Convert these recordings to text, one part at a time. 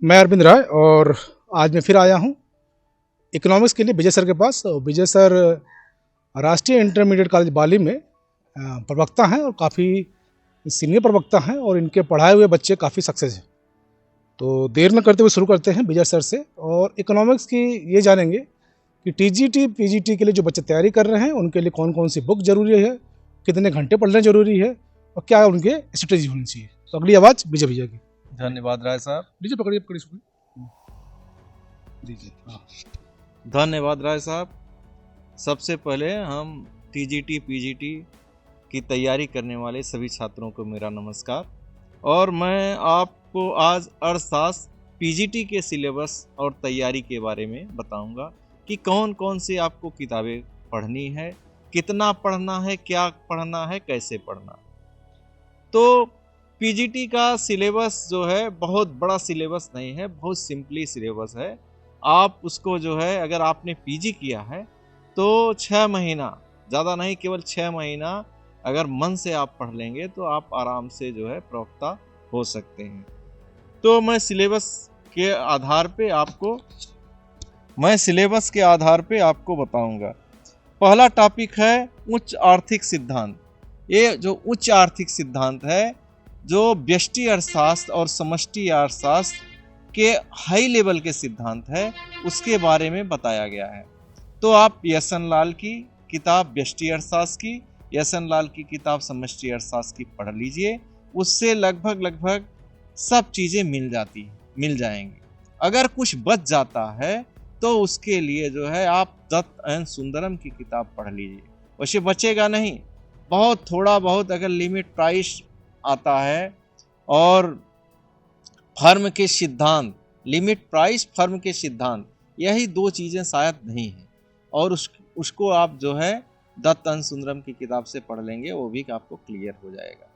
मैं अरविंद राय और आज मैं फिर आया हूँ इकोनॉमिक्स के लिए विजय सर के पास। विजय सर राष्ट्रीय इंटरमीडिएट कॉलेज बाली में प्रवक्ता हैं और काफ़ी सीनियर प्रवक्ता हैं और इनके पढ़ाए हुए बच्चे काफ़ी सक्सेस हैं। तो देर न करते हुए शुरू करते हैं विजय सर से और इकोनॉमिक्स की ये जानेंगे कि टीजीटी पीजीटी के लिए जो बच्चे तैयारी कर रहे हैं उनके लिए कौन कौन सी बुक जरूरी है, कितने घंटे पढ़ने जरूरी है और क्या उनके स्ट्रेटेजी होनी चाहिए। तो अगली आवाज़ विजय भैया की। धन्यवाद राय साहब। लीजिए पकड़िए दीजिए। धन्यवाद राय साहब। सबसे पहले हम टीजीटी पीजीटी की तैयारी करने वाले सभी छात्रों को मेरा नमस्कार। और मैं आपको आज अर्थशास्त्र पीजीटी के सिलेबस और तैयारी के बारे में बताऊंगा कि कौन कौन सी आपको किताबें पढ़नी है, कितना पढ़ना है, क्या पढ़ना है, कैसे पढ़ना। तो पीजीटी का सिलेबस जो है बहुत बड़ा सिलेबस नहीं है, बहुत सिंपली सिलेबस है। आप उसको जो है अगर आपने पीजी किया है तो 6 महीना, ज़्यादा नहीं, केवल 6 महीना अगर मन से आप पढ़ लेंगे तो आप आराम से जो है प्रवक्ता हो सकते हैं। तो मैं सिलेबस के आधार पे आपको बताऊंगा। पहला टॉपिक है उच्च आर्थिक सिद्धांत। ये जो उच्च आर्थिक सिद्धांत है, जो व्यष्टि अर्थशास्त्र और समष्टि अर्थशास्त्र के हाई लेवल के सिद्धांत है, उसके बारे में बताया गया है। तो आप यशन लाल की किताब व्यष्टि अर्थशास्त्र की, यशन लाल की किताब समष्टि अर्थशास्त्र की पढ़ लीजिए। उससे लगभग सब चीज़ें मिल जाएंगी। अगर कुछ बच जाता है तो उसके लिए जो है आप दत्त एन सुंदरम की किताब पढ़ लीजिए। वैसे बचेगा नहीं, बहुत थोड़ा बहुत अगर लिमिट प्राइस आता है और फर्म के सिद्धांत, लिमिट प्राइस, फर्म के सिद्धांत, यही दो चीज़ें शायद नहीं है और उसको आप जो है दत्त एन सुंदरम की किताब से पढ़ लेंगे, वो भी आपको क्लियर हो जाएगा।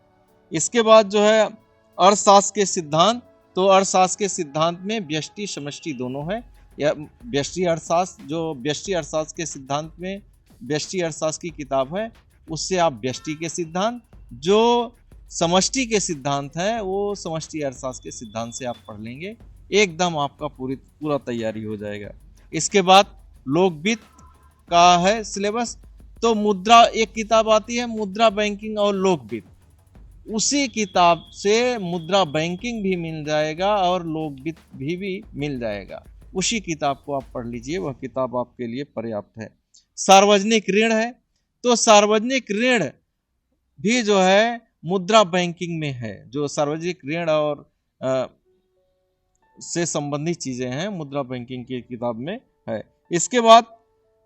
इसके बाद जो है अर्थशास्त्र के सिद्धांत। तो अर्थशास्त्र के सिद्धांत में व्यष्टि समष्टि दोनों है। या व्यष्टि अर्थशास्त्र के सिद्धांत में व्यष्टि अर्थशास्त्र की किताब है, उससे आप व्यष्टि के सिद्धांत, जो समष्टि के सिद्धांत है वो समष्टि अर्थशास्त्र के सिद्धांत से आप पढ़ लेंगे, एकदम आपका पूरा तैयारी हो जाएगा। इसके बाद लोकवित्त का है सिलेबस। तो मुद्रा, एक किताब आती है मुद्रा बैंकिंग और लोकवित्त, उसी किताब से मुद्रा बैंकिंग भी मिल जाएगा और लोकवित्त भी मिल जाएगा। उसी किताब को आप पढ़ लीजिए, वह किताब आपके लिए पर्याप्त है। सार्वजनिक ऋण है, तो सार्वजनिक ऋण भी जो है मुद्रा बैंकिंग में है। जो सार्वजनिक ऋण और से संबंधित चीजें हैं मुद्रा बैंकिंग की किताब में है। इसके बाद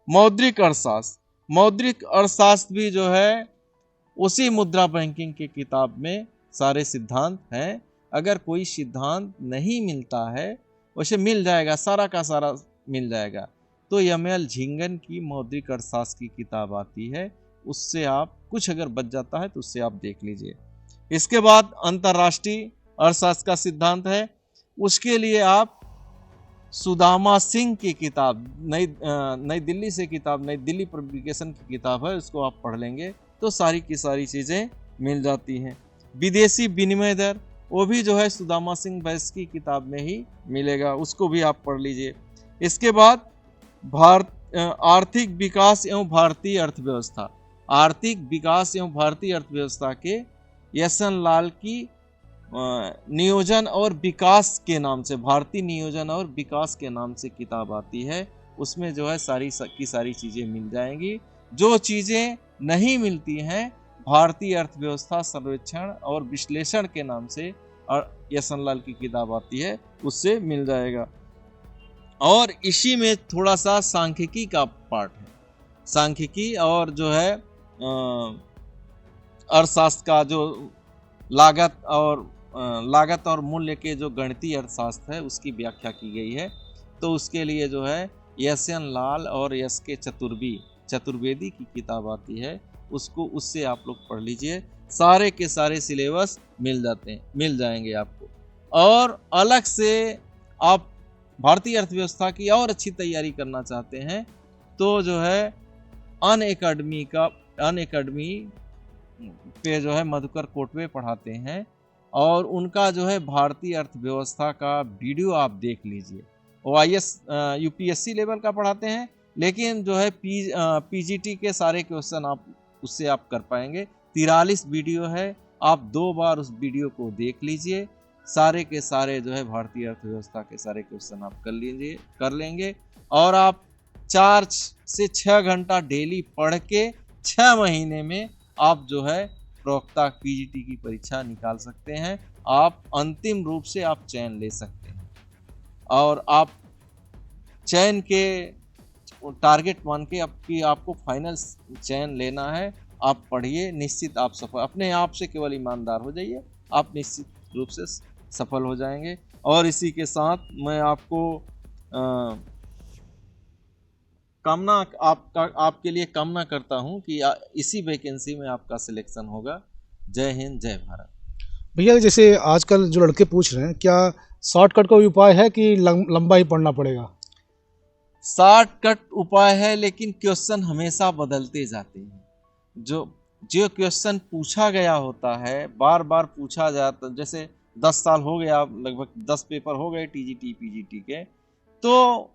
मौद्रिक अर्थशास्त्र भी जो है उसी मुद्रा बैंकिंग की किताब में सारे सिद्धांत हैं। अगर कोई सिद्धांत नहीं मिलता है, वैसे मिल जाएगा, सारा का सारा मिल जाएगा। तो यमएल झिंगन की मौद्रिक अर्थशास्त्र की किताब आती है, उससे आप कुछ अगर बच जाता है तो उससे आप देख लीजिए। इसके बाद अंतर्राष्ट्रीय अर्थशास्त्र का सिद्धांत है, उसके लिए आप सुदामा सिंह की किताब, नई दिल्ली से किताब, नई दिल्ली पब्लिकेशन की किताब है, उसको आप पढ़ लेंगे तो सारी की सारी चीज़ें मिल जाती हैं। विदेशी विनिमय दर, वो भी जो है सुदामा सिंह बैस की किताब में ही मिलेगा, उसको भी आप पढ़ लीजिए। इसके बाद आर्थिक विकास एवं भारतीय अर्थव्यवस्था, आर्थिक विकास एवं भारतीय अर्थव्यवस्था के यशन लाल की नियोजन और विकास के नाम से, भारतीय नियोजन और विकास के नाम से किताब आती है। उसमें जो है सारी की सारी चीज़ें मिल जाएंगी। जो चीज़ें नहीं मिलती हैं भारतीय अर्थव्यवस्था सर्वेक्षण और विश्लेषण के नाम से यशन लाल की किताब आती है, उससे मिल जाएगा। और इसी में थोड़ा सा सांख्यिकी का पार्ट है, सांख्यिकी और जो है अर्थशास्त्र का जो लागत और मूल्य के जो गणितीय अर्थशास्त्र है उसकी व्याख्या की गई है। तो उसके लिए जो है यशन लाल और यस के चतुर्वेदी की किताब आती है, उससे आप लोग पढ़ लीजिए। सारे के सारे सिलेबस मिल जाएंगे आपको। और अलग से आप भारतीय अर्थव्यवस्था की और अच्छी तैयारी करना चाहते हैं तो जो है अनअकैडमी पे जो है मधुकर कोटवे पढ़ाते हैं, और उनका जो है भारतीय अर्थव्यवस्था का वीडियो आप देख लीजिए। OIS UPSC लेवल का पढ़ाते हैं, लेकिन जो है PGT के सारे क्वेश्चन आप उससे आप कर पाएंगे। 43 वीडियो है, आप 2 बार उस वीडियो को देख लीजिए, सारे के सारे जो है भारतीय अर्थव्यवस्था के सारे क्वेश्चन आप कर लेंगे और आप 4 से 6 घंटा डेली पढ़ के 6 महीने में आप जो है प्रवक्ता PGT की परीक्षा निकाल सकते हैं। आप अंतिम रूप से आप चयन ले सकते हैं और आप चयन के टारगेट मान के आपको फाइनल चयन लेना है। आप पढ़िए, निश्चित आप सफल, अपने आप से केवल ईमानदार हो जाइए, आप निश्चित रूप से सफल हो जाएंगे। और इसी के साथ मैं आपको आपके लिए कामना करता हूं कि इसी वैकेंसी में आपका सिलेक्शन होगा। जय हिंद, जय भारत। भैया जैसे आजकल जो लड़के पूछ रहे हैं, क्या शॉर्टकट का उपाय है कि लंबा ही पढ़ना पड़ेगा? शॉर्टकट उपाय है, लेकिन क्वेश्चन हमेशा बदलते जाते हैं। जो क्वेश्चन पूछा गया होता है बार बार पूछा जाता, जैसे 10 साल हो गया, लगभग 10 पेपर हो गए TGT PGT के, तो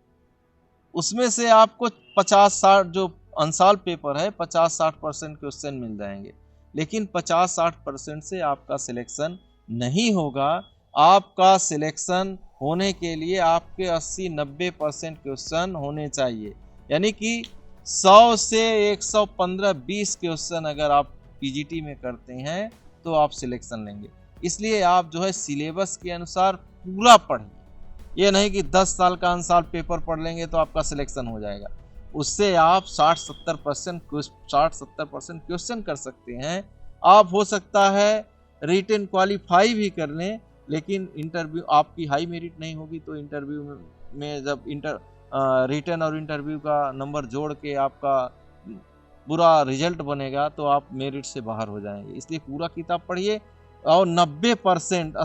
उसमें से आपको 50-60 जो अनसाल पेपर है 50-60% क्वेश्चन मिल जाएंगे, लेकिन 50-60% से आपका सिलेक्शन नहीं होगा। आपका सिलेक्शन होने के लिए आपके 80-90% क्वेश्चन होने चाहिए, यानी कि 100 से 115-20 क्वेश्चन अगर आप PGT में करते हैं तो आप सिलेक्शन लेंगे। इसलिए आप जो है सिलेबस के अनुसार पूरा पढ़ें, ये नहीं कि 10 साल का अनसाल पेपर पढ़ लेंगे तो आपका सिलेक्शन हो जाएगा। उससे आप 60-70% क्वेश्चन कर सकते हैं। आप हो सकता है रिटन क्वालिफाई भी कर लें, लेकिन इंटरव्यू आपकी हाई मेरिट नहीं होगी तो इंटरव्यू में जब रिटन और इंटरव्यू का नंबर जोड़ के आपका बुरा रिजल्ट बनेगा तो आप मेरिट से बाहर हो जाएंगे। इसलिए पूरा किताब पढ़िए और 90%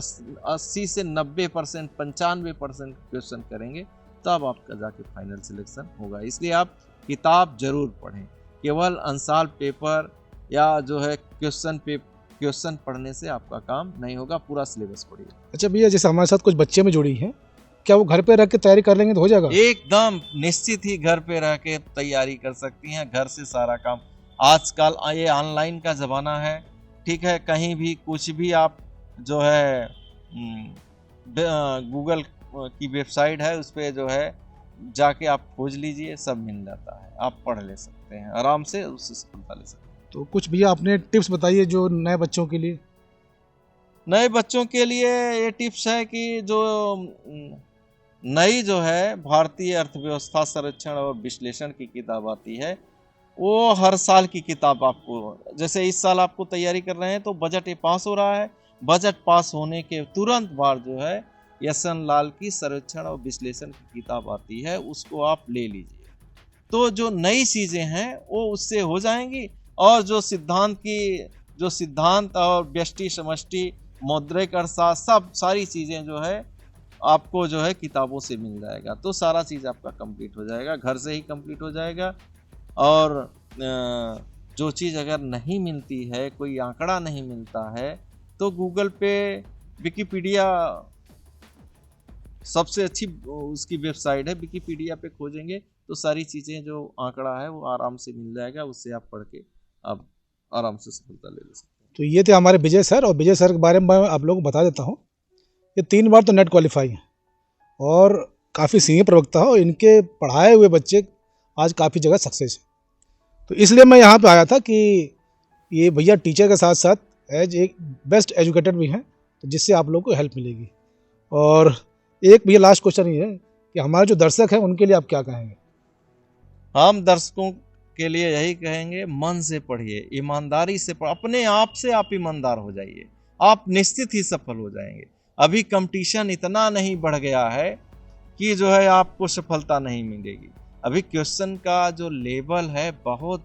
80 से 90% 95% क्वेश्चन करेंगे, तब आपका जाके फाइनल सिलेक्शन होगा। इसलिए आप किताब जरूर पढ़ें, केवल अनसाल पेपर या जो है क्वेश्चन पढ़ने से आपका काम नहीं होगा, पूरा सिलेबस पढ़िए। अच्छा भैया, जैसे हमारे साथ कुछ बच्चे में जुड़ी हैं, क्या वो घर पे रह के तैयारी कर लेंगे तो हो जाएगा? एकदम निश्चित ही घर पे रह के तैयारी कर सकती हैं, घर से सारा काम। आजकल ये ऑनलाइन का ज़माना है, ठीक है, कहीं भी कुछ भी आप जो है गूगल की वेबसाइट है उस पर जो है जाके आप खोज लीजिए, सब मिल जाता है, आप पढ़ ले सकते हैं आराम से, उससे सफलता ले सकते हैं। तो कुछ भैया अपने टिप्स बताइए जो नए बच्चों के लिए। नए बच्चों के लिए ये टिप्स है कि जो नई जो है भारतीय अर्थव्यवस्था संरक्षण और विश्लेषण की किताब आती है, वो हर साल की किताब आपको, जैसे इस साल आपको तैयारी कर रहे हैं तो बजट ये पास हो रहा है, बजट पास होने के तुरंत बाद जो है यशवंत लाल की सर्वेक्षण और विश्लेषण की किताब आती है, उसको आप ले लीजिए। तो जो नई चीज़ें हैं वो उससे हो जाएंगी, और जो सिद्धांत और व्यष्टि समष्टि मौद्रिक अर्थशास्त्र सब सारी चीज़ें जो है आपको जो है किताबों से मिल जाएगा, तो सारा चीज़ आपका कंप्लीट हो जाएगा, घर से ही कंप्लीट हो जाएगा। और जो चीज़ अगर नहीं मिलती है, कोई आंकड़ा नहीं मिलता है, तो गूगल पे विकिपीडिया सबसे अच्छी उसकी वेबसाइट है, विकिपीडिया पे खोजेंगे तो सारी चीज़ें जो आंकड़ा है वो आराम से मिल जाएगा, उससे आप पढ़ के आप आराम से सफलता ले सकते हैं। तो ये थे हमारे विजय सर, और विजय सर के बारे में मैं आप लोगों को बता देता हूँ, ये 3 बार तो नेट क्वालिफाई हैं और काफ़ी सीनियर प्रवक्ता हो, इनके पढ़ाए हुए बच्चे आज काफ़ी जगह सक्सेस है। तो इसलिए मैं यहाँ पे आया था कि ये भैया टीचर के साथ साथ एज एक बेस्ट एजुकेटेड भी हैं, तो जिससे आप लोगों को हेल्प मिलेगी। और एक भैया लास्ट क्वेश्चन ये है कि हमारे जो दर्शक हैं उनके लिए आप क्या कहेंगे? हम दर्शकों के लिए यही कहेंगे, मन से पढ़िए, ईमानदारी से अपने आप से आप ईमानदार हो जाइए, आप निश्चित ही सफल हो जाएंगे। अभी कंपटीशन इतना नहीं बढ़ गया है कि जो है आपको सफलता नहीं मिलेगी। अभी क्वेश्चन का जो लेवल है बहुत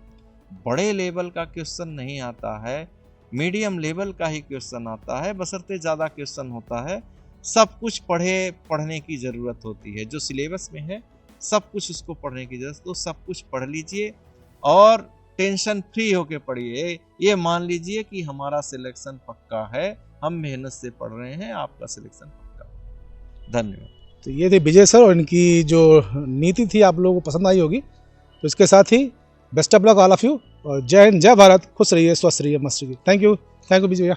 बड़े लेवल का क्वेश्चन नहीं आता है, मीडियम लेवल का ही क्वेश्चन आता है, बशर्ते ज़्यादा क्वेश्चन होता है। सब कुछ पढ़ने की ज़रूरत होती है, जो सिलेबस में है सब कुछ उसको पढ़ने की ज़रूरत, तो सब कुछ पढ़ लीजिए और टेंशन फ्री होके पढ़िए। ये मान लीजिए कि हमारा सिलेक्शन पक्का है, हम मेहनत से पढ़ रहे हैं, आपका सिलेक्शन पक्का। धन्यवाद। तो ये थे विजय सर, और इनकी जो नीति थी आप लोगों को पसंद आई होगी। तो इसके साथ ही best of luck all of you, और जय हिंद, जय भारत, खुश रहिए, स्वस्थ रहिए, मस्त रहिए। थैंक यू विजय भैया।